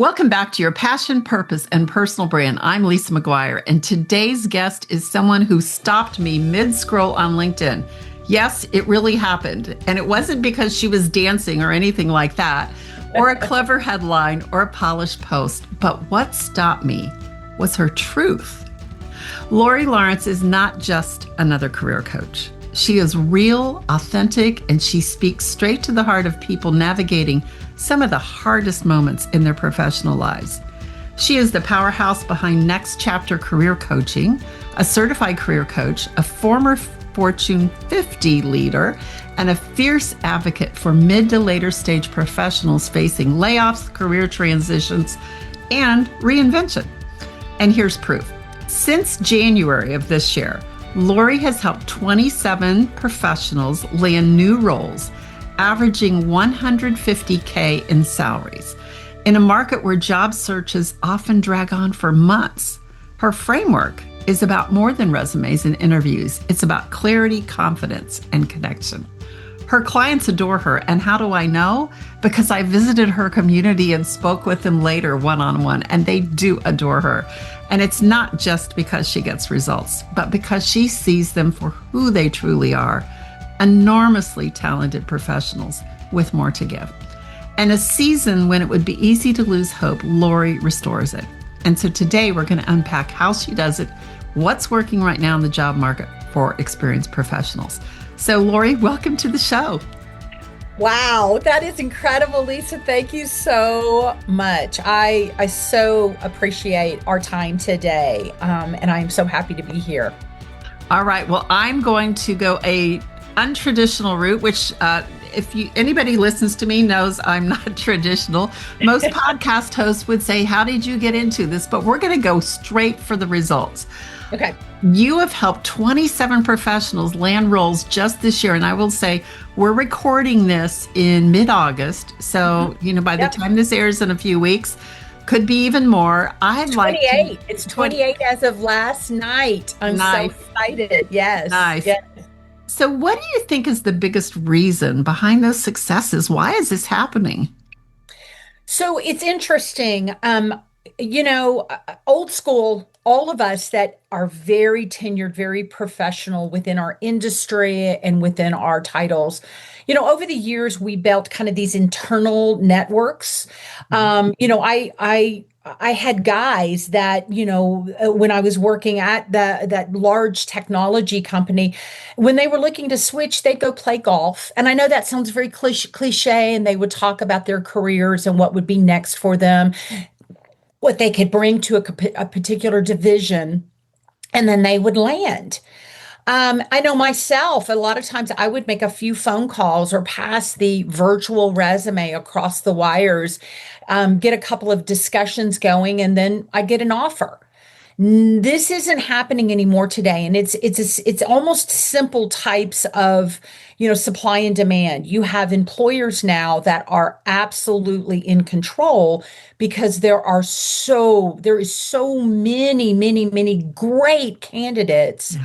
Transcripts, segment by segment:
Welcome back to Your Passion, Purpose, and Personal Brand. I'm Lisa McGuire, and today's guest is someone who stopped me mid-scroll on LinkedIn. Yes, it really happened, and it wasn't because she was dancing or anything like that, or a clever headline or a polished post, but what stopped me was her truth. Lori Lawrence is not just another career coach. She is real, authentic, and she speaks straight to the heart of people navigating some of the hardest moments in their professional lives. She is the powerhouse behind Next Chapter Career Coaching, a certified career coach, a former Fortune 50 leader, and a fierce advocate for mid to later stage professionals facing layoffs, career transitions, and reinvention. And here's proof. Since January of this year, Lori has helped 27 professionals land new roles, averaging $150K in salaries. In a market where job searches often drag on for months, her framework is about more than resumes and interviews. It's about clarity, confidence, and connection. Her clients adore her, and how do I know? Because I visited her community and spoke with them later one-on-one, and they do adore her. And it's not just because she gets results, but because she sees them for who they truly are, enormously talented professionals with more to give. And a season when it would be easy to lose hope, Lori restores it. And so today we're going to unpack how she does it, what's working right now in the job market for experienced professionals. So Lori, welcome to the show. Wow, that is incredible, Lisa. Thank you so much. I so appreciate our time today, and I'm so happy to be here. All right, well, I'm going to go a untraditional route, which anybody listens to me knows I'm not traditional. Most podcast hosts would say, how did you get into this? But we're going to go straight for the results. Okay. You have helped 27 professionals land roles just this year. And I will say we're recording this in mid-August. So, by the time this airs in a few weeks, could be even more. I'd like 28. It's 28 as of last night. I'm so excited. Yes. Nice. Yes. So what do you think is the biggest reason behind those successes? Why is this happening? So it's interesting. Old school, all of us that are very tenured, very professional within our industry and within our titles, over the years, we built kind of these internal networks. I had guys that, when I was working at that large technology company, when they were looking to switch, they'd go play golf. And I know that sounds very cliche, and they would talk about their careers and what would be next for them, what they could bring to a particular division, and then they would land. I know myself, a lot of times I would make a few phone calls or pass the virtual resume across the wires, get a couple of discussions going, and then I get an offer. This isn't happening anymore today. And it's almost simple types of, supply and demand. You have employers now that are absolutely in control because there is so many great candidates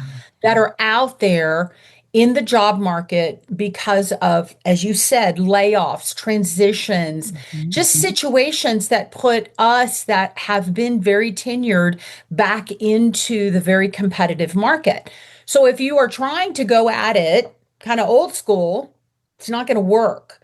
that are out there in the job market because of, as you said, layoffs, transitions, just situations that put us that have been very tenured back into the very competitive market. So if you are trying to go at it kind of old school, it's not going to work.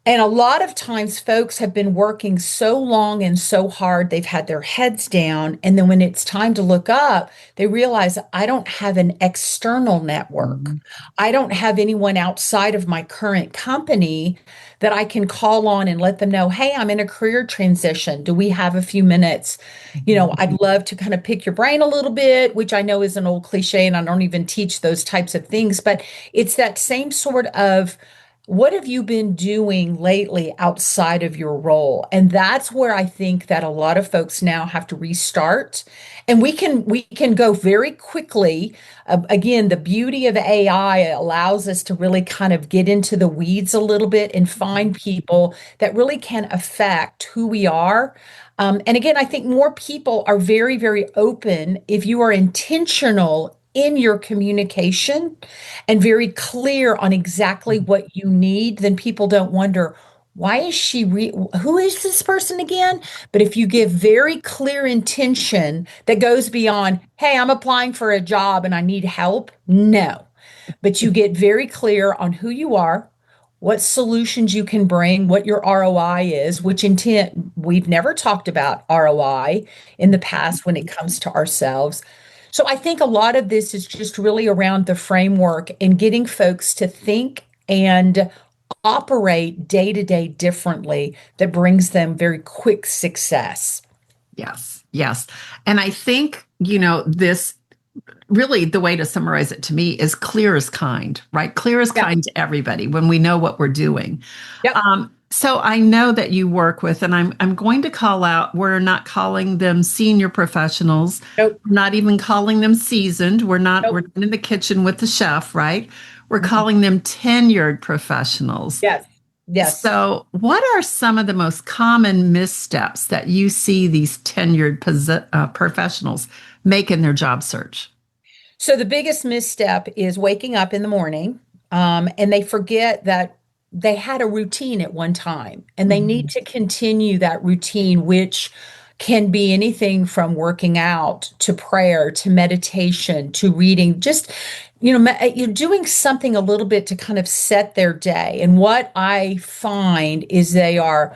And a lot of times folks have been working so long and so hard, they've had their heads down. And then when it's time to look up, they realize I don't have an external network. I don't have anyone outside of my current company that I can call on and let them know, hey, I'm in a career transition. Do we have a few minutes? I'd love to kind of pick your brain a little bit, which I know is an old cliche, and I don't even teach those types of things, but it's that same sort of, what have you been doing lately outside of your role? And that's where I think that a lot of folks now have to restart. And we can go very quickly. Again, the beauty of AI allows us to really kind of get into the weeds a little bit and find people that really can affect who we are. And again, I think more people are very, very open if you are intentional in your communication and very clear on exactly what you need, then people don't wonder, why is who is this person again? But if you give very clear intention that goes beyond, hey, I'm applying for a job and I need help. No, but you get very clear on who you are, what solutions you can bring, what your ROI is, which intent we've never talked about ROI in the past when it comes to ourselves. So I think a lot of this is just really around the framework and getting folks to think and operate day to day differently that brings them very quick success. Yes, yes. And I think, this really the way to summarize it to me is clear as kind, right? Clear as Yeah. kind to everybody when we know what we're doing. Yep. So I know that you work with, and I'm going to call out, we're not calling them senior professionals. Nope. We're not even calling them seasoned. We're Nope. not in the kitchen with the chef, right? We're Mhm. calling them tenured professionals. Yes. Yes. So, what are some of the most common missteps that you see these tenured professionals make in their job search? So the biggest misstep is waking up in the morning, and they forget that they had a routine at one time and they need Mhm. to continue that routine, which can be anything from working out to prayer to meditation to reading, just, you're doing something a little bit to kind of set their day. And what I find is they are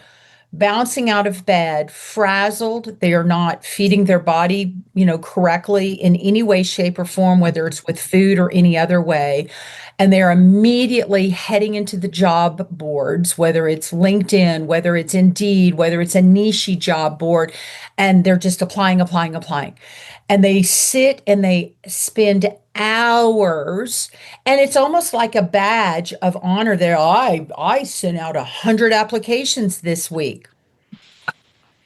bouncing out of bed, frazzled. They are not feeding their body, correctly in any way, shape, or form, whether it's with food or any other way. And they're immediately heading into the job boards, whether it's LinkedIn, whether it's Indeed, whether it's a niche job board, and they're just applying, applying, applying. And they sit and they spend hours, and it's almost like a badge of honor there. I sent out 100 applications this week.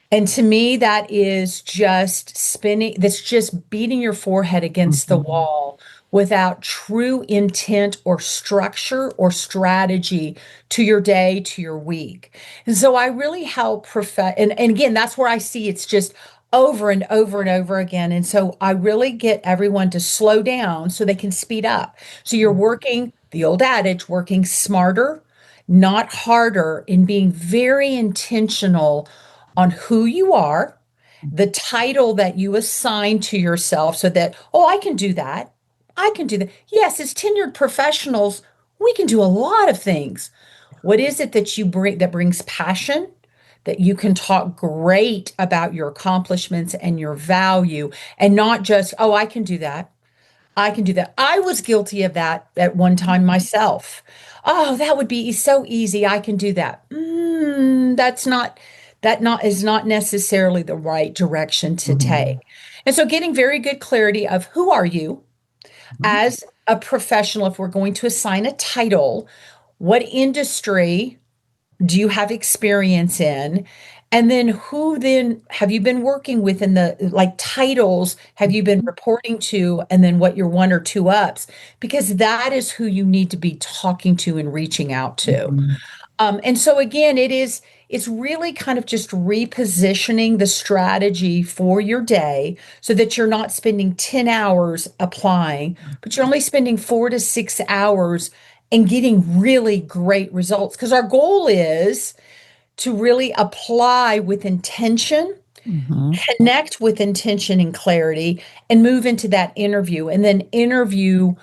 And to me, that is just that's just beating your forehead against the Mhm. wall without true intent or structure or strategy to your day, to your week. And so I really help and again, that's where I see it's just over and over and over again. And so I really get everyone to slow down so they can speed up. So you're working the old adage, working smarter, not harder, in being very intentional on who you are, the title that you assign to yourself so that, oh, I can do that. I can do that. Yes, as tenured professionals, we can do a lot of things. What is it that you bring that brings passion? That you can talk great about your accomplishments and your value and not just, oh, I can do that. I can do that. I was guilty of that at one time myself. Oh, that would be so easy. I can do that. That's not that not is not necessarily the right direction to take. Mhm. And so getting very good clarity of who are you Mhm. as a professional, if we're going to assign a title, what industry do you have experience in? And then who then have you been working with in the like titles have you been reporting to? And then what your one or two ups, because that is who you need to be talking to and reaching out to. Mhm. And so again, it's really kind of just repositioning the strategy for your day so that you're not spending 10 hours applying, but you're only spending 4 to 6 hours and getting really great results. Because our goal is to really apply with intention, Mhm. connect with intention and clarity, and move into that interview and then interview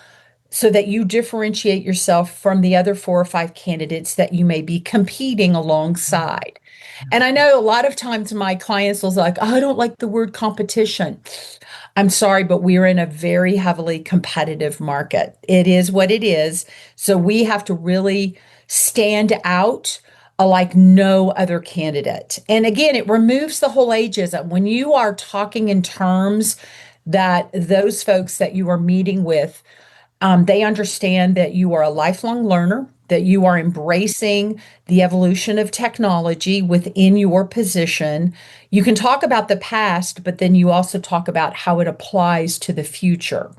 so that you differentiate yourself from the other 4 or 5 candidates that you may be competing alongside. And I know a lot of times my clients will like, oh, I don't like the word competition. I'm sorry, but we're in a very heavily competitive market. It is what it is. So we have to really stand out like no other candidate. And again, it removes the whole ageism. When you are talking in terms that those folks that you are meeting with they understand that you are a lifelong learner, that you are embracing the evolution of technology within your position. You can talk about the past, but then you also talk about how it applies to the future.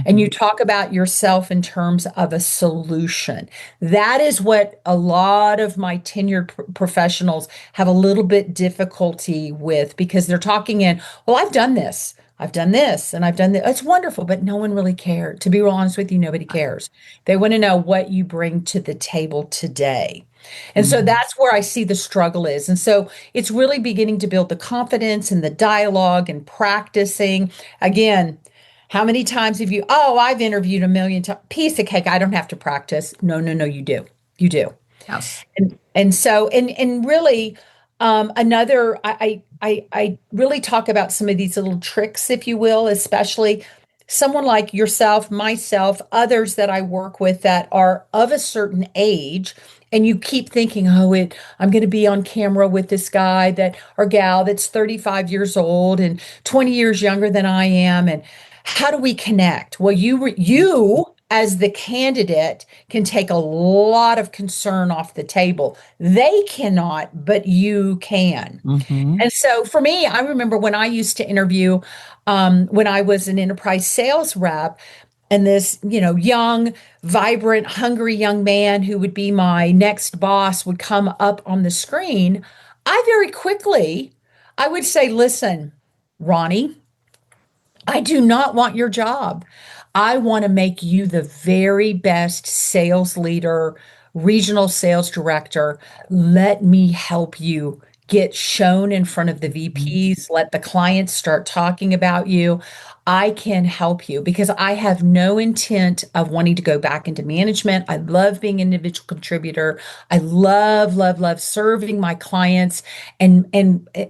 And you Mhm. talk about yourself in terms of a solution. That is what a lot of my tenured professionals have a little bit difficulty with because they're talking in, well, I've done this. I've done this and I've done that. It's wonderful, but no one really cared. To be real honest with you, nobody cares. They want to know what you bring to the table today. And so that's where I see the struggle is. And so it's really beginning to build the confidence and the dialogue and practicing. Again, how many times have you, oh, I've interviewed a million times, piece of cake, I don't have to practice. No, no, no, you do. You do. Yes. And so and really another I really talk about some of these little tricks, if you will, especially someone like yourself, myself, others that I work with that are of a certain age, and you keep thinking, oh, I'm going to be on camera with this guy that or gal that's 35 years old and 20 years younger than I am, and how do we connect? Well, you as the candidate can take a lot of concern off the table. They cannot, but you can. Mm-hmm. And so for me, I remember when I used to interview, when I was an enterprise sales rep, and this, young, vibrant, hungry young man who would be my next boss would come up on the screen, I very quickly, I would say, listen, Ronnie, I do not want your job. I want to make you the very best sales leader, regional sales director. Let me help you get shown in front of the VPs. Let the clients start talking about you. I can help you because I have no intent of wanting to go back into management. I love being an individual contributor. I love, love, love serving my clients and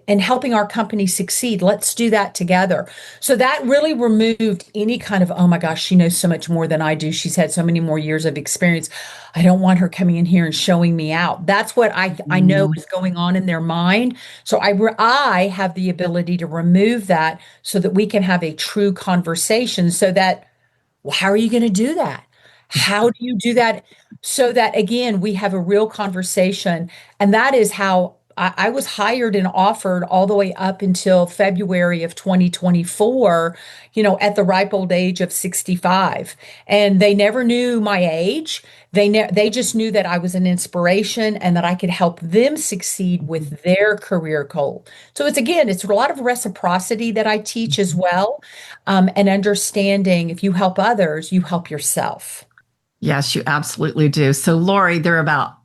helping our company succeed. Let's do that together. So that really removed any kind of, oh my gosh, she knows so much more than I do. She's had so many more years of experience. I don't want her coming in here and showing me out. That's what I know is going on in their mind. So I have the ability to remove that so that we can have a true conversation so that, well, how are you going to do that? How do you do that so that, again, we have a real conversation? And that is how I was hired and offered all the way up until February of 2024, at the ripe old age of 65. And they never knew my age. They just knew that I was an inspiration and that I could help them succeed with their career goal. So it's a lot of reciprocity that I teach as well, and understanding if you help others, you help yourself. Yes, you absolutely do. So, Lori, there are about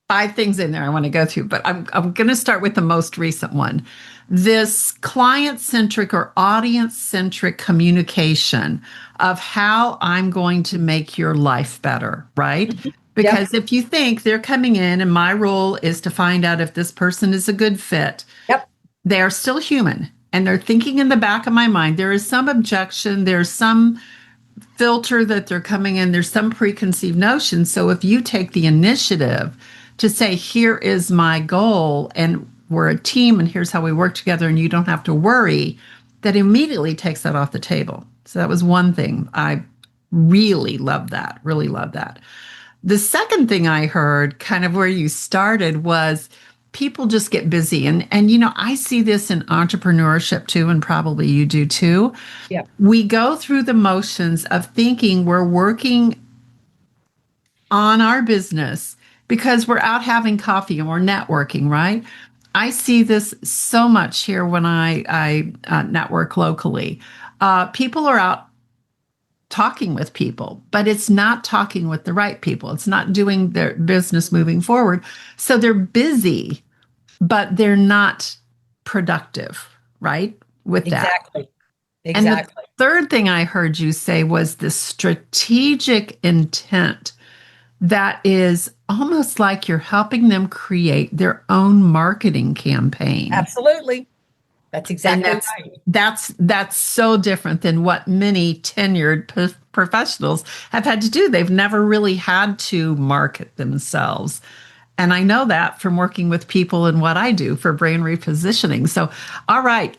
five things in there I want to go through, but I'm going to start with the most recent one. This client centric or audience centric communication of how I'm going to make your life better, right? Yep. Because if you think they're coming in and my role is to find out if this person is a good fit, Yep. they are still human and they're thinking in the back of my mind, there is some objection, there's some filter that they're coming in, there's some preconceived notion. So if you take the initiative to say, here is my goal, and we're a team, and here's how we work together, and you don't have to worry, that immediately takes that off the table. So that was one thing. I really love that, really love that. The second thing I heard, kind of where you started, was people just get busy. And I see this in entrepreneurship too, and probably you do too. Yep. We go through the motions of thinking we're working on our business because we're out having coffee and we're networking, right? I see this so much here when I network locally. People are out talking with people, but it's not talking with the right people. It's not doing their business moving forward. So they're busy, but they're not productive, right? With that. Exactly. And the Exactly. third thing I heard you say was the strategic intent that is almost like you're helping them create their own marketing campaign. Absolutely. That's And exactly right. that's so different than what many tenured professionals have had to do. They've never really had to market themselves. And I know that from working with people and what I do for brain repositioning. So, all right.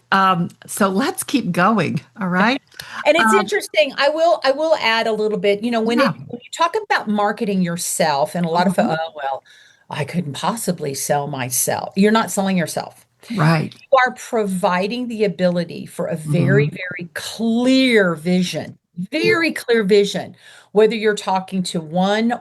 So let's keep going. All right. And it's Um, interesting. I will add a little bit, yeah. when you talk about marketing yourself, and a lot of, Mhm. oh, well, I couldn't possibly sell myself. You're not selling yourself. Right. You are providing the ability for a very, Mhm. very very clear vision, whether you're talking to one,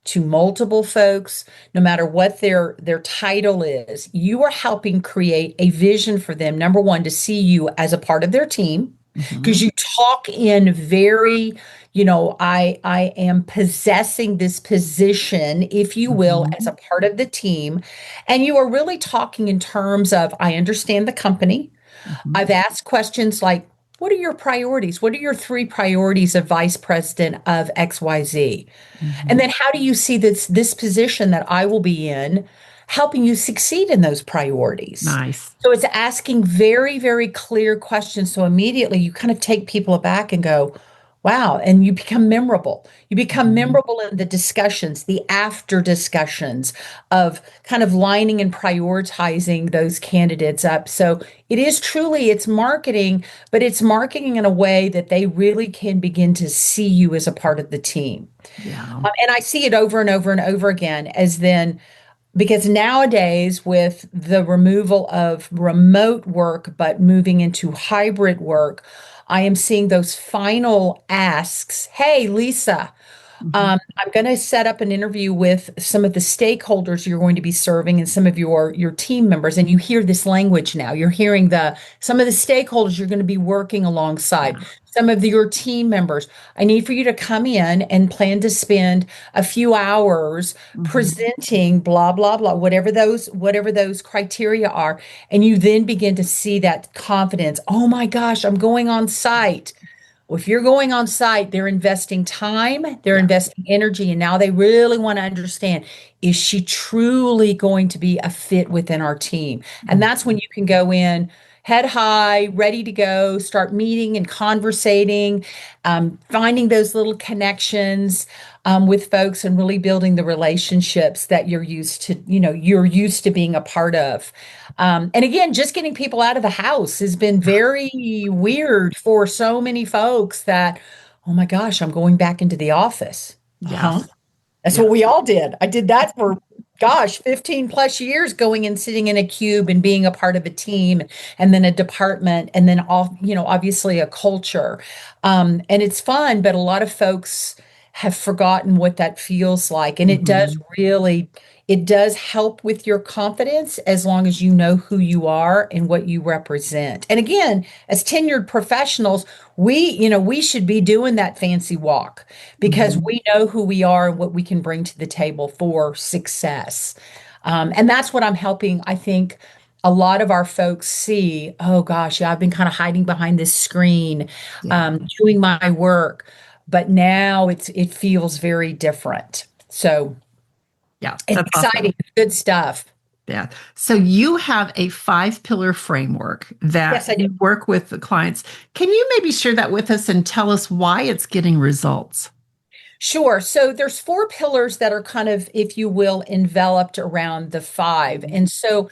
to multiple folks, no matter what their title is, you are helping create a vision for them. Number one, to see you as a part of their team, because Mhm. you talk in very I am possessing this position, if you will, as a Mhm. part of the team. And you are really talking in terms of, I understand the company. Mhm. I've asked questions like, what are your priorities? What are your three priorities of vice president of XYZ? And Mhm. then how do you see this position that I will be in helping you succeed in those priorities? Nice. So it's asking very, very clear questions. So immediately you kind of take people aback and go, wow, and you become memorable. You become Mhm. memorable in the discussions, the after discussions of kind of lining and prioritizing those candidates up. So it is truly, it's marketing, but it's marketing in a way that they really can begin to see you as a part of the team. Yeah. And I see it over and over and over again as then, because nowadays, with the removal of remote work, but moving into hybrid work, I am seeing those final asks. Hey, Lisa, Mhm. I'm going to set up an interview with some of the stakeholders you're going to be serving and some of your team members. And you hear this language now. You're hearing the some of the stakeholders you're going to be working alongside, Yeah. some of your team members. I need for you to come in and plan to spend a few hours Mhm. presenting blah blah blah, whatever those criteria are. And you then begin to see that confidence. Oh my gosh, I'm going on site. Well, if you're going on site, they're investing time, they're Yeah. investing energy, and now they really want to understand, is she truly going to be a fit within our team? And that's when Mhm. you can go in head high, ready to go, start meeting and conversating, finding those little connections with folks and really building the relationships that you're used to being a part of. And again, just getting people out of the house has been very weird for so many folks that, oh my gosh, I'm going back into the office. Uh-huh. Yes. That's what Yes. we all did. I did that for, gosh, 15 plus years, going and sitting in a cube and being a part of a team and then a department and then obviously a culture. And it's fun, but a lot of folks have forgotten what that feels like. And Mhm. it does help with your confidence as long as you know who you are and what you represent. And again, as tenured professionals, we should be doing that fancy walk because Mhm. we know who we are and what we can bring to the table for success. And that's what I'm helping, I think, a lot of our folks see. Oh gosh, yeah, I've been kind of hiding behind this screen, Yeah. doing my work, but now it feels very different. So Yeah. it's That's exciting, awesome. good stuff. Yeah. So you have a five-pillar framework that Yes, I do. you work with the clients. Can you maybe share that with us and tell us why it's getting results? Sure. So there's four pillars that are kind of, if you will, enveloped around the five. Mhm. And so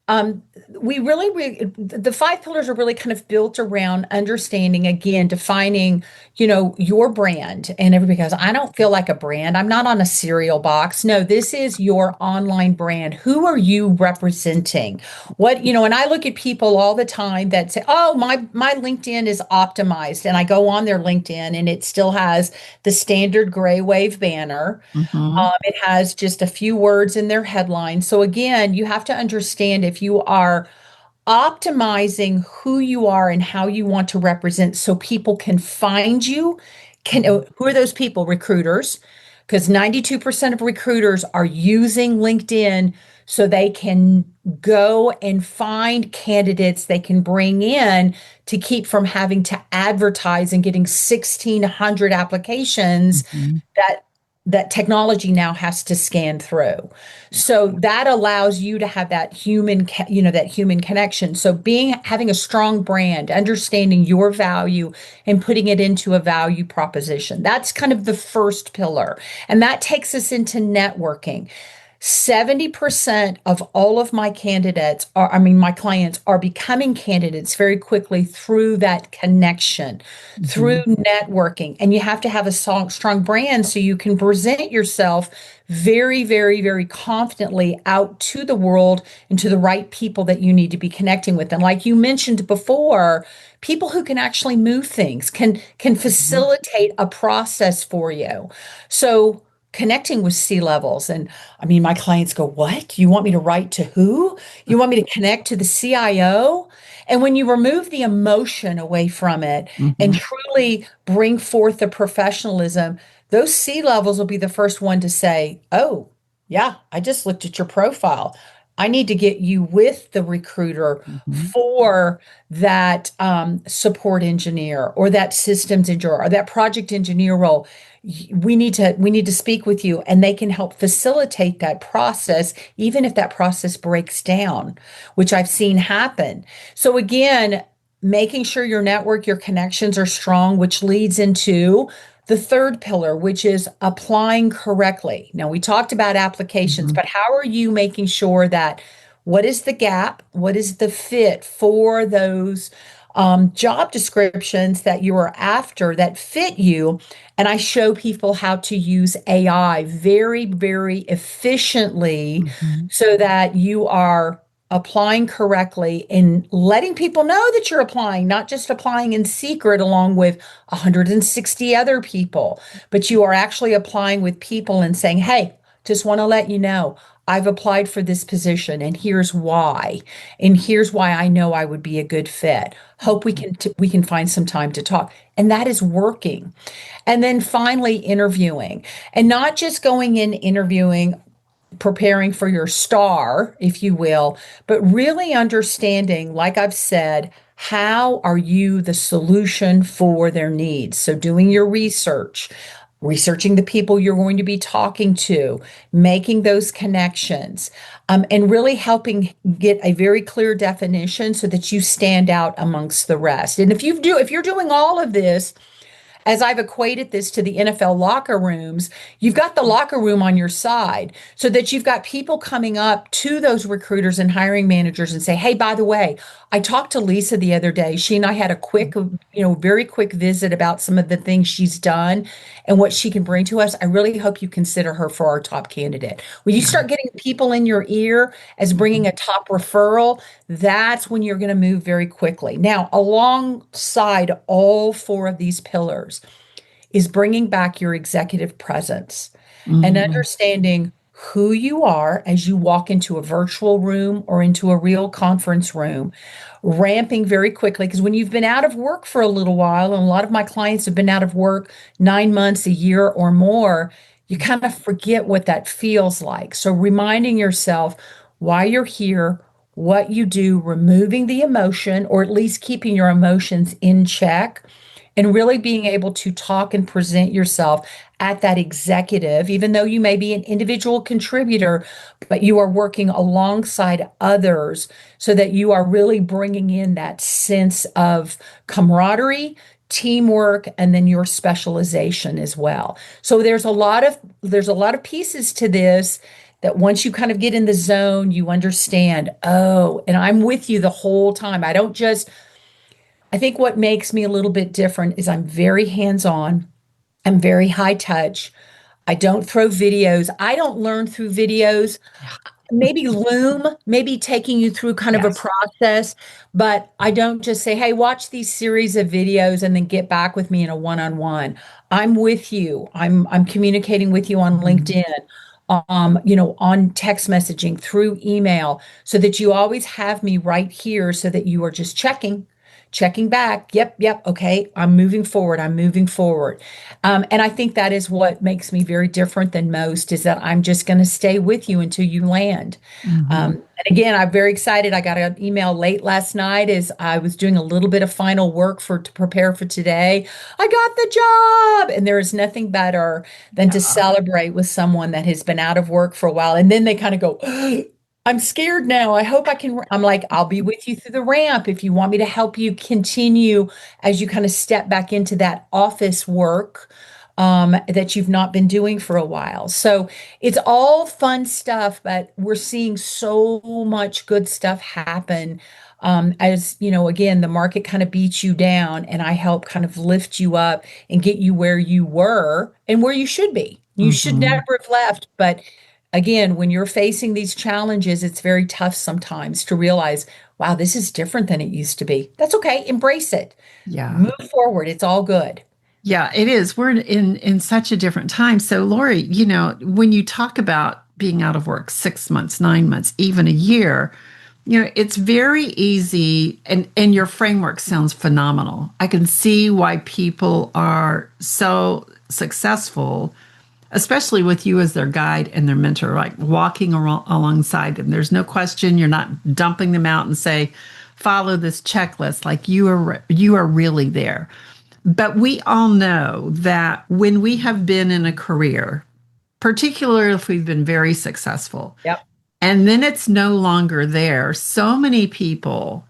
Um, the five pillars are really kind of built around understanding, again, defining, your brand. And everybody goes, I don't feel like a brand. I'm not on a cereal box. No, this is your online brand. Who are you representing? And I look at people all the time that say, oh, my LinkedIn is optimized. And I go on their LinkedIn and it still has the standard gray wave banner. Mhm. It has just a few words in their headline. So again, you have to understand if you are optimizing who you are and how you want to represent so people can find you. Mhm. Who are those people? Recruiters, because 92% of recruiters are using LinkedIn so they can go and find candidates they can bring in to keep from having to advertise and getting 1,600 applications Mhm. that that technology now has to scan through. Yeah. So that allows you to have that human connection. So having a strong brand, understanding your value and putting it into a value proposition. That's kind of the first pillar. And that takes us into networking. 70% of all of my clients are becoming candidates very quickly through that connection, through Mhm. networking. And you have to have a strong brand so you can present yourself very, very, very confidently out to the world and to the right people that you need to be connecting with. And like you mentioned before, people who can actually move things, can Mhm. facilitate a process for you. So connecting with C levels. And I mean, my clients go, what? You want me to write to who? You want me to connect to the CIO? And when you remove the emotion away from it and Hmm. truly bring forth the professionalism, those C levels will be the first one to say, "Oh, yeah, I just looked at your profile. I need to get you with the recruiter Hmm. for that support engineer or that systems engineer or that project engineer role. We need to speak with you, and they can help facilitate that process, even if that process breaks down, which I've seen happen. So again, making sure your network, your connections are strong, which leads into the third pillar, which is applying correctly. Now, we talked about applications, Hmm. but how are you making sure that what is the gap? What is the fit for those job descriptions that you are after that fit you? And I show people how to use AI very, very efficiently Hmm. so that you are applying correctly and letting people know that you're applying, not just applying in secret along with 160 other people, but you are actually applying with people and saying, hey, just want to let you know I've applied for this position and here's why. And here's why I know I would be a good fit. Hope we can find some time to talk. And that is working. And then finally interviewing. And not just going in interviewing preparing for your star, if you will, but really understanding, like I've said, how are you the solution for their needs? So doing your research, researching the people you're going to be talking to, making those connections, and really helping get a very clear definition so that you stand out amongst the rest. And if you're doing all of this, as I've equated this to the NFL locker rooms, you've got the locker room on your side so that you've got people coming up to those recruiters and hiring managers and say, hey, by the way, I talked to Lisa the other day. She and I had a quick, very quick visit about some of the things she's done and what she can bring to us. I really hope you consider her for our top candidate. When you Yeah. start getting people in your ear as bringing Hmm. a top referral, that's when you're going to move very quickly. Now, alongside all four of these pillars, is bringing back your executive presence and Hmm. understanding who you are as you walk into a virtual room or into a real conference room, ramping very quickly. Because when you've been out of work for a little while, and a lot of my clients have been out of work 9 months, a year, or more, you kind of forget what that feels like. So, reminding yourself why you're here, what you do, removing the emotion, or at least keeping your emotions in check and really being able to talk and present yourself at that executive, even though you may be an individual contributor, but you are working alongside others so that you are really bringing in that sense of camaraderie, teamwork, and then your specialization as well. So there's a lot of pieces to this that once you kind of get in the zone, you understand, oh, and I'm with you the whole time. I think what makes me a little bit different is I'm very hands-on. I'm very high touch. I don't throw videos. I don't learn through videos. Yeah. Maybe Loom, maybe taking you through kind of a Yes. process, but I don't just say, hey, watch these series of videos and then get back with me in a one-on-one. I'm with you. I'm communicating with you on Hmm. LinkedIn, on text messaging, through email, so that you always have me right here so that you are just checking back. Yep, yep. Okay. I'm moving forward. I'm moving forward. And I think that is what makes me very different than most is that I'm just going to stay with you until you land. Hmm. And again, I'm very excited. I got an email late last night as I was doing a little bit of final work to prepare for today. I got the job. And there is nothing better than to Yeah. celebrate with someone that has been out of work for a while. And then they kind of go, I'm scared now. I hope I can. I'm like, I'll be with you through the ramp if you want me to help you continue as you kind of step back into that office work that you've not been doing for a while. So it's all fun stuff, but we're seeing so much good stuff happen. As you know, again, the market kind of beats you down, and I help kind of lift you up and get you where you were and where you should be. You should Hmm. never have left, but again, when you're facing these challenges, it's very tough sometimes to realize, wow, this is different than it used to be. That's okay. Embrace it. Yeah. Move forward. It's all good. Yeah, it is. We're in such a different time. So, Lori, when you talk about being out of work 6 months, 9 months, even a year, It's very easy, and your framework sounds phenomenal. I can see why people are so successful, especially with you as their guide and their mentor, like walking alongside them. There's no question you're not dumping them out and say, follow this checklist. Like you are really there. But we all know that when we have been in a career, particularly if we've been very successful, Yep. and then it's no longer there. So many people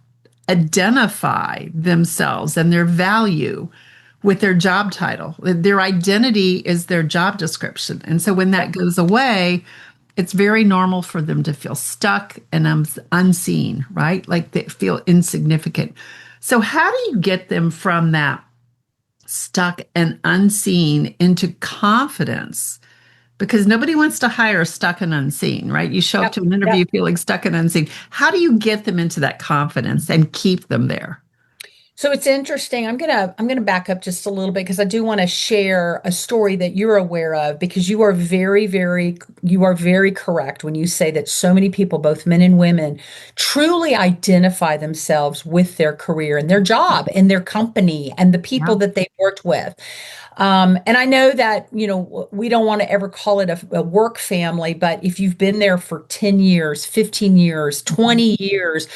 identify themselves and their value with their job title. Their identity is their job description. And so when that goes away, it's very normal for them to feel stuck and unseen, right? Like they feel insignificant. So, how do you get them from that stuck and unseen into confidence? Because nobody wants to hire stuck and unseen, right? You show up Yep. to an Yep. interview feeling stuck and unseen. How do you get them into that confidence and keep them there? So it's interesting. I'm gonna back up just a little bit because I do want to share a story that you're aware of because you are very correct when you say that so many people, both men and women, truly identify themselves with their career and their job and their company and the people Yeah. that they've worked with. And I know that, we don't want to ever call it a work family, but if you've been there for 10 years, 15 years, Mhm. 20 years,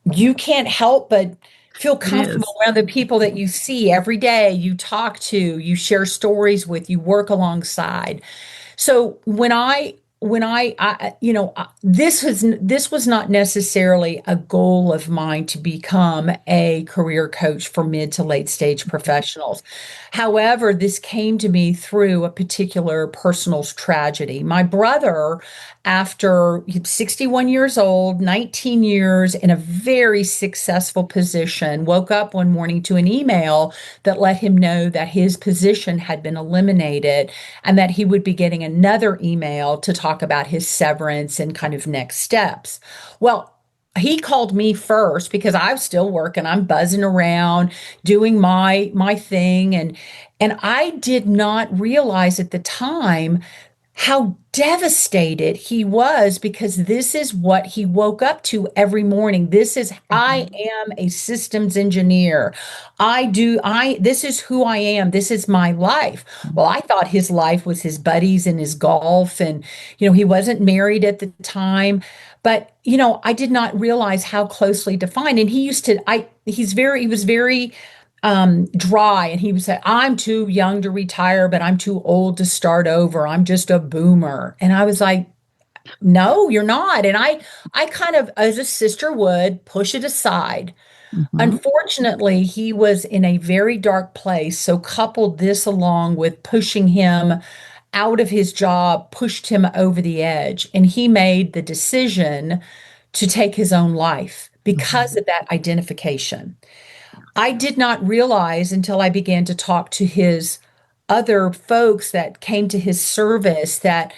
you can't help but feel It comfortable is. around the people that you see every day, you talk to, you share stories with, you work alongside. So this was not necessarily a goal of mine to become a career coach for mid to late stage professionals. However, this came to me through a particular personal tragedy. My brother, after 61 years old, 19 years in a very successful position, woke up one morning to an email that let him know that his position had been eliminated and that he would be getting another email to talk about his severance and kind of next steps. Well, he called me first because I was still working. I'm buzzing around doing my thing and I did not realize at the time how devastated he was because this is what he woke up to every morning. I Mhm. am a systems engineer. This is who I am. This is my life. Well, I thought his life was his buddies and his golf. And, he wasn't married at the time. But, I did not realize how closely defined. And he was very dry, and he would say, I'm too young to retire, but I'm too old to start over. I'm just a boomer. And I was like, no, you're not. And I kind of, as a sister would, push it aside. Mhm. Unfortunately, he was in a very dark place. So coupled this along with pushing him out of his job, pushed him over the edge. And he made the decision to take his own life because Mhm. of that identification. I did not realize until I began to talk to his other folks that came to his service that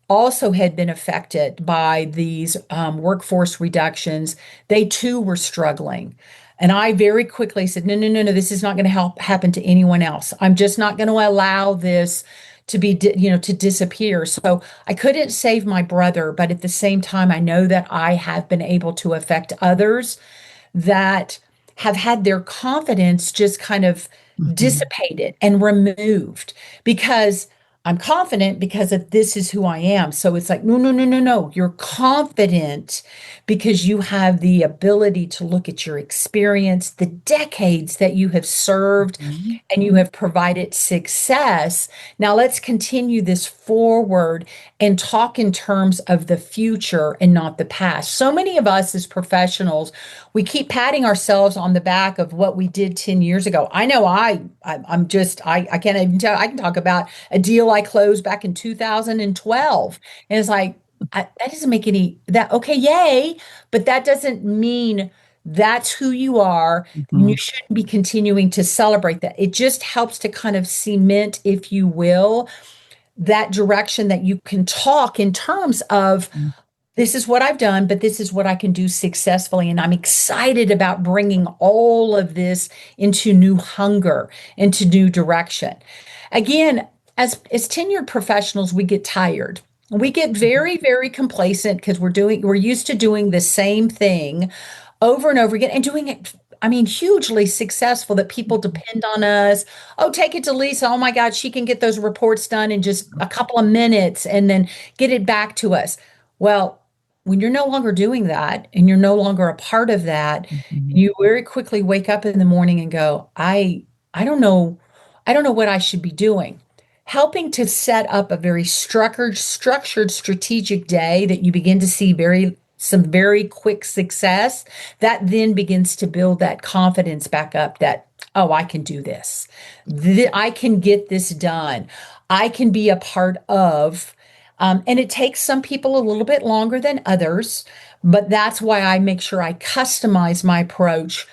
also had been affected by these workforce reductions. They too were struggling. And I very quickly said, no, no, no, no, this is not going to help happen to anyone else. I'm just not going to allow this to disappear. So I couldn't save my brother, but at the same time, I know that I have been able to affect others that have had their confidence just kind of Mhm. dissipated and removed because I'm confident because of this is who I am. So it's like, no, no, no, no, no. You're confident because you have the ability to look at your experience, the decades that you have served Mhm. and you have provided success. Now let's continue this forward and talk in terms of the future and not the past. So many of us as professionals, we keep patting ourselves on the back of what we did 10 years ago. I know I can't even tell, I can talk about a deal I closed back in 2012. And it's like, that doesn't make okay, yay, but that doesn't mean that's who you are. And you Mhm. shouldn't be continuing to celebrate that. It just helps to kind of cement, if you will, that direction that you can talk in terms of this is what I've done, but this is what I can do successfully. And I'm excited about bringing all of this into new hunger, into new direction. Again, as tenured professionals, we get tired. We get very, very complacent because we're used to doing the same thing over and over again and doing it, I mean, hugely successful that people depend on us. Oh, take it to Lisa. Oh my God, she can get those reports done in just a couple of minutes and then get it back to us. Well, when you're no longer doing that and you're no longer a part of that, Mhm. you very quickly wake up in the morning and go, I don't know, I don't know what I should be doing. Helping to set up a very structured strategic day that you begin to see some very quick success, that then begins to build that confidence back up that, oh, I can do this. I can get this done. I can be a part of. And it takes some people a little bit longer than others, but that's why I make sure I customize my approach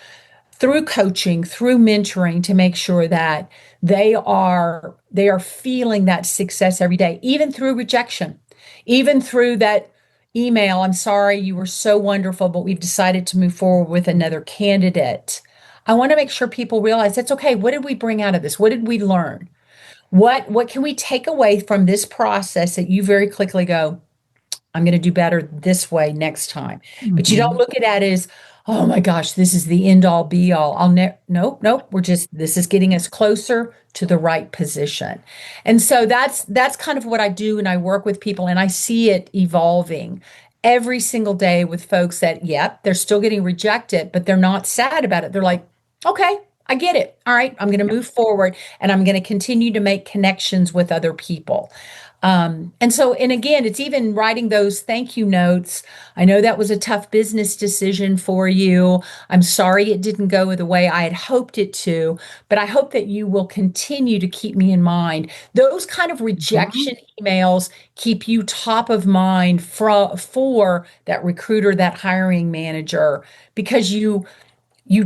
through coaching, through mentoring to make sure that they are feeling that success every day, even through rejection, even through that email, I'm sorry, you were so wonderful, but we've decided to move forward with another candidate. I want to make sure people realize that's okay. What did we bring out of this? What did we learn? What can we take away from this process that you very quickly go, I'm going to do better this way next time. But you don't Mhm. look at it as, oh my gosh, this is the end all be all. Nope, nope. This is getting us closer to the right position. And so that's kind of what I do. And I work with people and I see it evolving every single day with folks that, yep, they're still getting rejected, but they're not sad about it. They're like, okay, I get it. All right, I'm going to move forward and I'm going to continue to make connections with other people. And again, it's even writing those thank you notes. I know that was a tough business decision for you. I'm sorry it didn't go the way I had hoped it to, but I hope that you will continue to keep me in mind. Those kind of Mhm. rejection emails keep you top of mind for that recruiter, that hiring manager, because you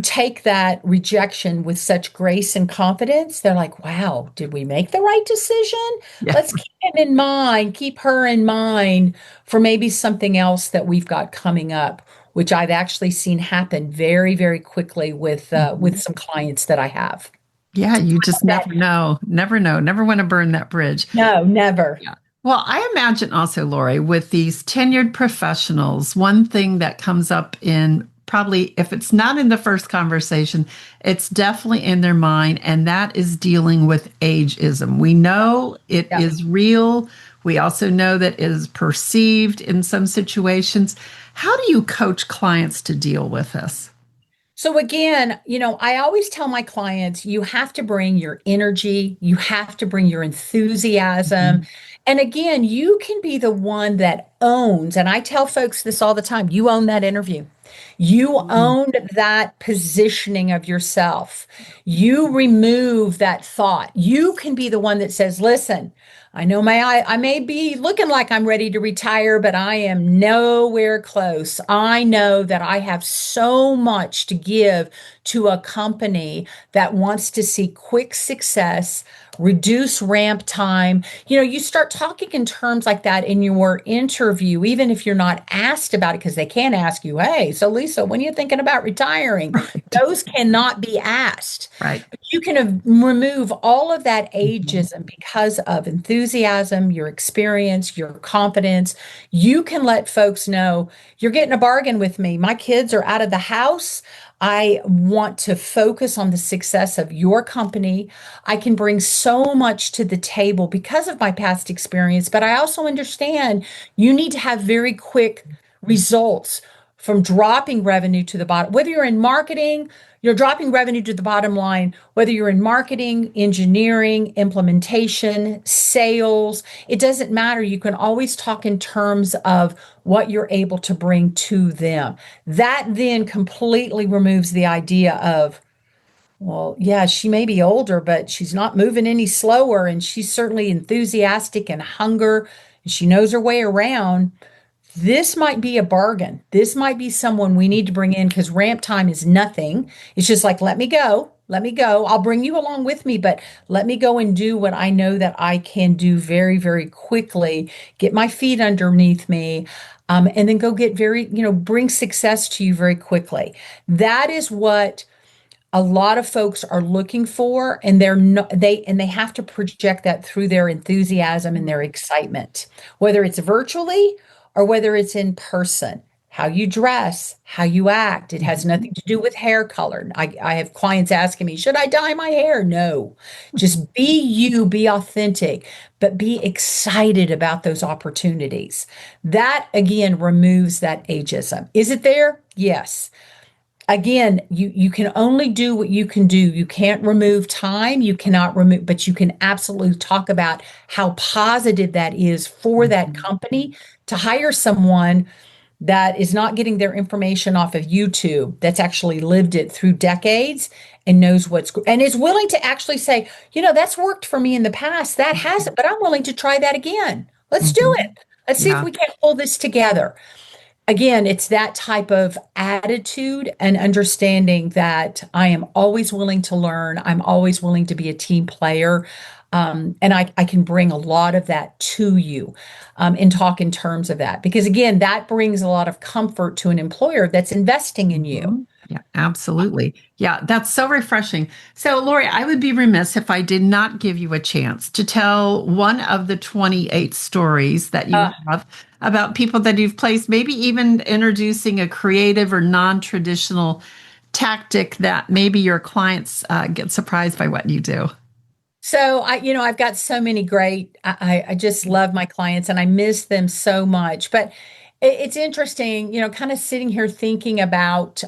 take that rejection with such grace and confidence. They're like, wow, did we make the right decision? Yeah. Let's keep him in mind, keep her in mind for maybe something else that we've got coming up, which I've actually seen happen very, very quickly with Mhm. some clients that I have. Yeah, you just That never know. Never know. Never want to burn that bridge. no, never. Yeah. Well, I imagine also, Lori, with these tenured professionals, one thing that comes up in probably, if it's not in the first conversation, it's definitely in their mind, and that is dealing with ageism. We know it Yeah. is real. We also know that it is perceived in some situations. How do you coach clients to deal with this? So again, I always tell my clients, you have to bring your energy, you have to bring your enthusiasm. Mhm. And again, you can be the one that owns, and I tell folks this all the time, you own that interview. You Mhm. owned that positioning of yourself. You remove that thought. You can be the one that says, listen, I know I may be looking like I'm ready to retire, but I am nowhere close. I know that I have so much to give to a company that wants to see quick success, reduce ramp time. You start talking in terms like that in your interview, even if you're not asked about it, because they can ask you, hey, so Lisa, when are you thinking about retiring? Right. Those cannot be asked. Right. You can remove all of that Mhm. ageism because of enthusiasm, your experience, your confidence. You can let folks know you're getting a bargain with me. My kids are out of the house. I want to focus on the success of your company. I can bring so much to the table because of my past experience, but I also understand you need to have very quick results from dropping revenue to the bottom. Whether you're in marketing, you're dropping revenue to the bottom line, whether you're in marketing, engineering, implementation, sales, it doesn't matter. You can always talk in terms of what you're able to bring to them. That then completely removes the idea of, well, yeah, she may be older, but she's not moving any slower, and she's certainly enthusiastic and hunger, and she knows her way around. This might be a bargain. This might be someone we need to bring in because ramp time is nothing. It's just like, let me go. Let me go. I'll bring you along with me, but let me go and do what I know that I can do very, very quickly, get my feet underneath me, and then go get bring success to you very quickly. That is what a lot of folks are looking for, and they have to project that through their enthusiasm and their excitement, whether it's virtually or whether it's in person. How you dress, how you act. It has Mhm. nothing to do with hair color. I have clients asking me, should I dye my hair? No. Just be you, be authentic, but be excited about those opportunities. That again removes that ageism. Is it there? Yes. Again, you can only do what you can do. You can't remove time, you cannot remove, but you can absolutely talk about how positive that is for that Mhm. company to hire someone that is not getting their information off of YouTube, that's actually lived it through decades and knows and is willing to actually say, that's worked for me in the past. That hasn't, but I'm willing to try that again. Let's do Mhm. it. Let's see if Yeah. we can't pull this together. Again, it's that type of attitude and understanding that I am always willing to learn. I'm always willing to be a team player. And I can bring a lot of that to you and talk in terms of that. Because again, that brings a lot of comfort to an employer that's investing in you. Mhm. Yeah, absolutely. Yeah, that's so refreshing. So, Lori, I would be remiss if I did not give you a chance to tell one of the 28 stories that you Uh, have about people that you've placed, maybe even introducing a creative or non-traditional tactic that maybe your clients get surprised by what you do. So I've got so many great, I just love my clients and I miss them so much. But it's interesting, kind of sitting here thinking about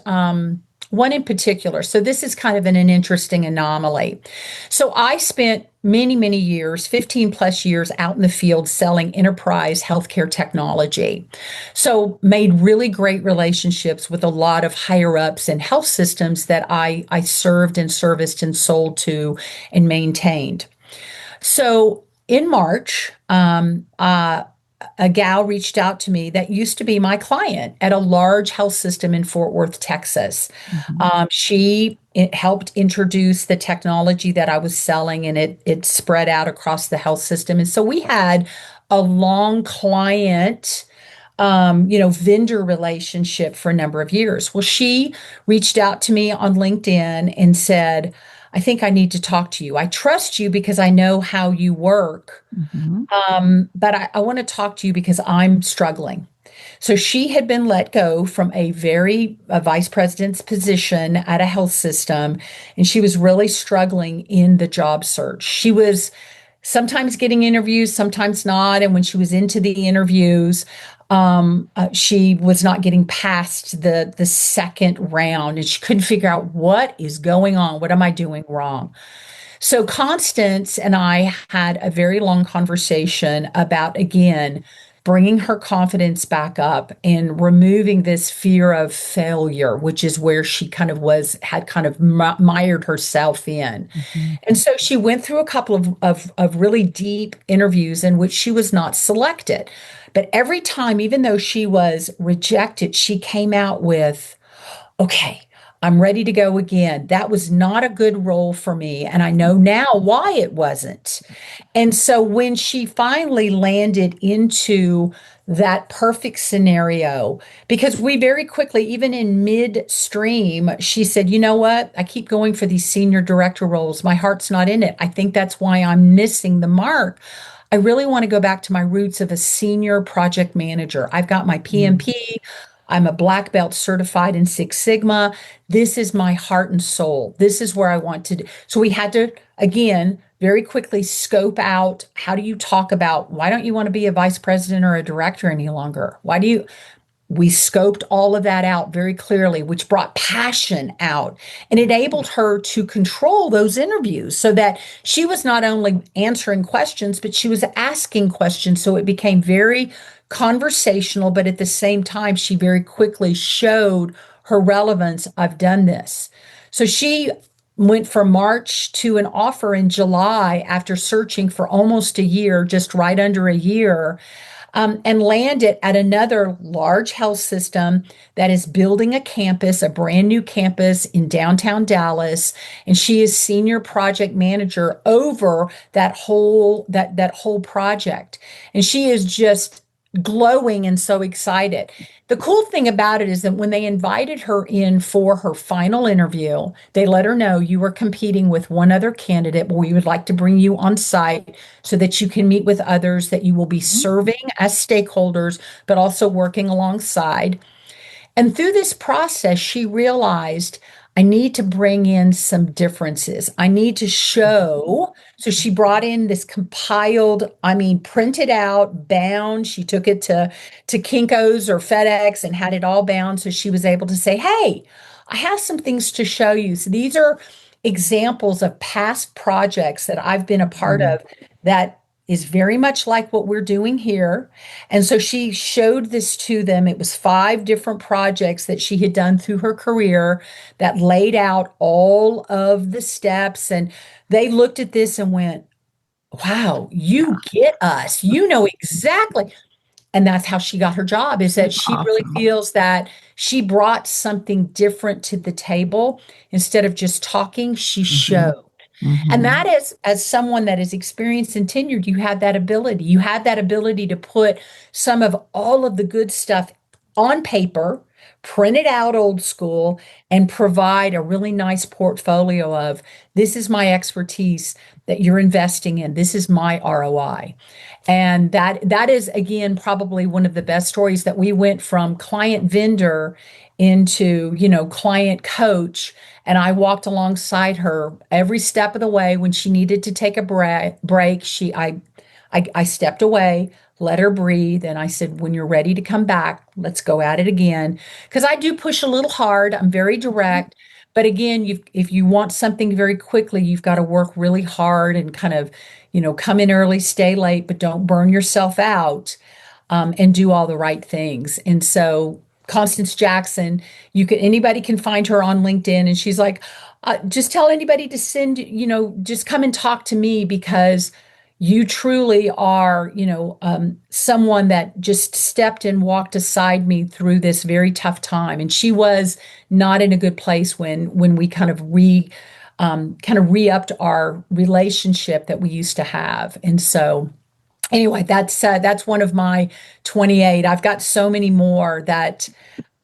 one in particular. So this is kind of an interesting anomaly. So I spent many, many years, 15 plus years out in the field selling enterprise healthcare technology. So made really great relationships with a lot of higher ups and health systems that I served and serviced and sold to and maintained. So in March, a gal reached out to me that used to be my client at a large health system in Fort Worth, Texas. Mhm. She helped introduce the technology that I was selling, and it spread out across the health system. And so we had a long client vendor relationship for a number of years. Well, she reached out to me on LinkedIn and said, I think I need to talk to you. I trust you because I know how you work. Mhm. But I want to talk to you because I'm struggling. So she had been let go from a vice president's position at a health system, and she was really struggling in the job search. She was sometimes getting interviews, sometimes not. And when she was into the interviews, she was not getting past the second round, and she couldn't figure out what is going on. What am I doing wrong? So Constance and I had a very long conversation about, again, bringing her confidence back up and removing this fear of failure, which is where she had kind of mired herself in. Mhm. And so she went through a couple of really deep interviews in which she was not selected. But every time, even though she was rejected, she came out with, okay, I'm ready to go again. That was not a good role for me. And I know now why it wasn't. And so when she finally landed into that perfect scenario, because we very quickly, even in midstream, she said, you know what? I keep going for these senior director roles. My heart's not in it. I think that's why I'm missing the mark. I really want to go back to my roots of a senior project manager. I've got my Mhm. PMP. I'm a black belt certified in Six Sigma. This is my heart and soul. This is where I want to do. So we had to, again, very quickly scope out, how do you talk about, why don't you want to be a vice president or a director any longer? We scoped all of that out very clearly, which brought passion out and enabled her to control those interviews so that she was not only answering questions, but she was asking questions. So it became very conversational, but at the same time, she very quickly showed her relevance. I've done this. So she went from March to an offer in July after searching for almost a year, just right under a year, and landed at another large health system that is building a campus, a brand new campus in downtown Dallas, and she is senior project manager over that whole project. And she is just glowing and so excited. The cool thing about it is that when they invited her in for her final interview, they let her know you were competing with one other candidate, but we would like to bring you on site so that you can meet with others that you will be serving as stakeholders, but also working alongside. And through this process, she realized I need to bring in some differences. I need to show. So she brought in this compiled, I mean, printed out, bound. She took it to Kinko's or FedEx and had it all bound. So she was able to say, hey, I have some things to show you. So these are examples of past projects that I've been a part Mhm. of that is very much like what we're doing here. And so she showed this to them. It was 5 different projects that she had done through her career that laid out all of the steps. And they looked at this and went, wow, Yeah, you get us. You know exactly. And that's how she got her job, is that that's she really awesome. feels that she brought something different to the table. Instead of just talking, she Hmm. showed. And Hmm. that is, as someone that is experienced and tenured, you have that ability. You have that ability to put some of all of the good stuff on paper, print it out old school, and provide a really nice portfolio of this is my expertise that you're investing in. This is my ROI. And that is again probably one of the best stories that we went from client vendor into, client coach. And I walked alongside her every step of the way. When she needed to take a break, I stepped away, let her breathe, and I said, "When you're ready to come back, let's go at it again." Because I do push a little hard. I'm very direct. But again, if you want something very quickly, you've got to work really hard and kind of, come in early, stay late, but don't burn yourself out, and do all the right things. And so Constance Jackson, anybody can find her on LinkedIn, and she's like, just tell anybody to send, just come and talk to me because you truly are, someone that just stepped and walked aside me through this very tough time. And she was not in a good place when we kind of re-upped our relationship that we used to have. And so anyway, that's one of my 28. I've got so many more that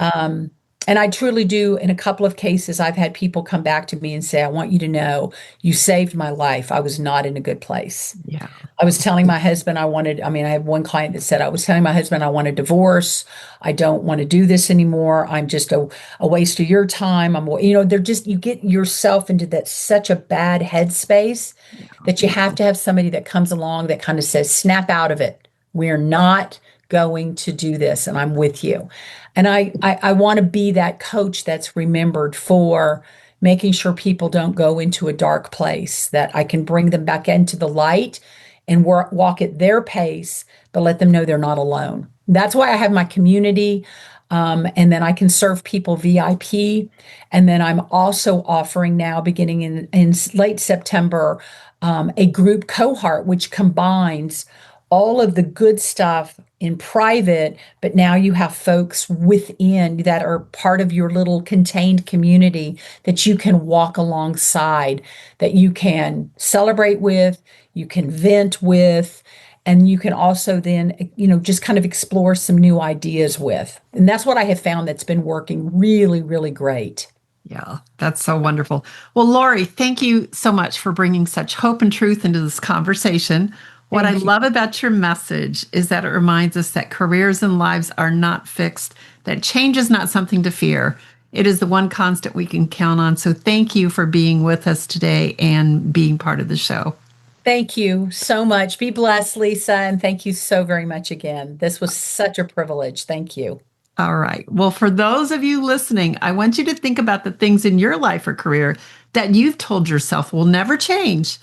um and I truly do. In a couple of cases, I've had people come back to me and say, I want you to know you saved my life. I was not in a good place. Yeah. I was telling my husband I have one client that said, I was telling my husband I want a divorce. I don't want to do this anymore. I'm just a waste of your time. They're just, you get yourself into that such a bad headspace Yeah. that you have to have somebody that comes along that kind of says, snap out of it. We're not going to do this, and I'm with you. And I want to be that coach that's remembered for making sure people don't go into a dark place, that I can bring them back into the light and walk at their pace, but let them know they're not alone. That's why I have my community. And then I can serve people VIP. And then I'm also offering now, beginning in late September, a group cohort, which combines all of the good stuff in private, but now you have folks within that are part of your little contained community that you can walk alongside, that you can celebrate with, you can vent with, and you can also then, just kind of explore some new ideas with. And that's what I have found that's been working really, really great. Yeah, that's so wonderful. Well, Lori, thank you so much for bringing such hope and truth into this conversation. What I Thank you. love about your message is that it reminds us that careers and lives are not fixed, that change is not something to fear. It is the one constant we can count on. So thank you for being with us today and being part of the show. Thank you so much. Be blessed, Lisa, and thank you so very much again. This was such a privilege. Thank you. All right. Well, for those of you listening, I want you to think about the things in your life or career that you've told yourself will never change.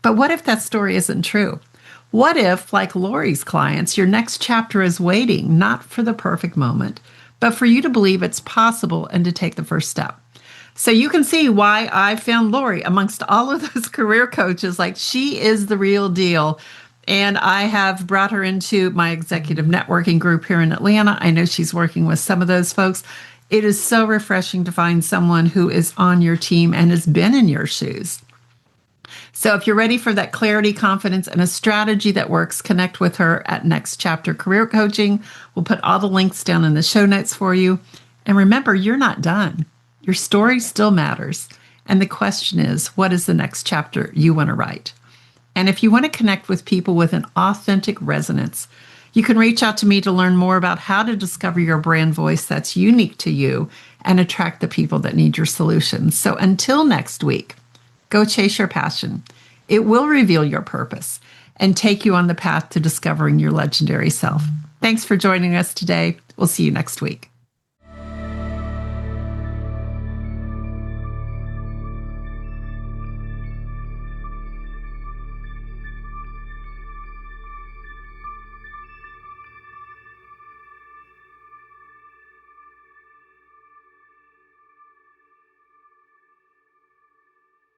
But what if that story isn't true? What if, like Lori's clients, your next chapter is waiting, not for the perfect moment, but for you to believe it's possible and to take the first step? So you can see why I found Lori amongst all of those career coaches. Like, she is the real deal. And I have brought her into my executive networking group here in Atlanta. I know she's working with some of those folks. It is so refreshing to find someone who is on your team and has been in your shoes. So if you're ready for that clarity, confidence, and a strategy that works, connect with her at Next Chapter Career Coaching. We'll put all the links down in the show notes for you. And remember, you're not done. Your story still matters. And the question is, what is the next chapter you want to write? And if you want to connect with people with an authentic resonance, you can reach out to me to learn more about how to discover your brand voice that's unique to you and attract the people that need your solutions. So until next week, go chase your passion. It will reveal your purpose and take you on the path to discovering your legendary self. Thanks for joining us today. We'll see you next week.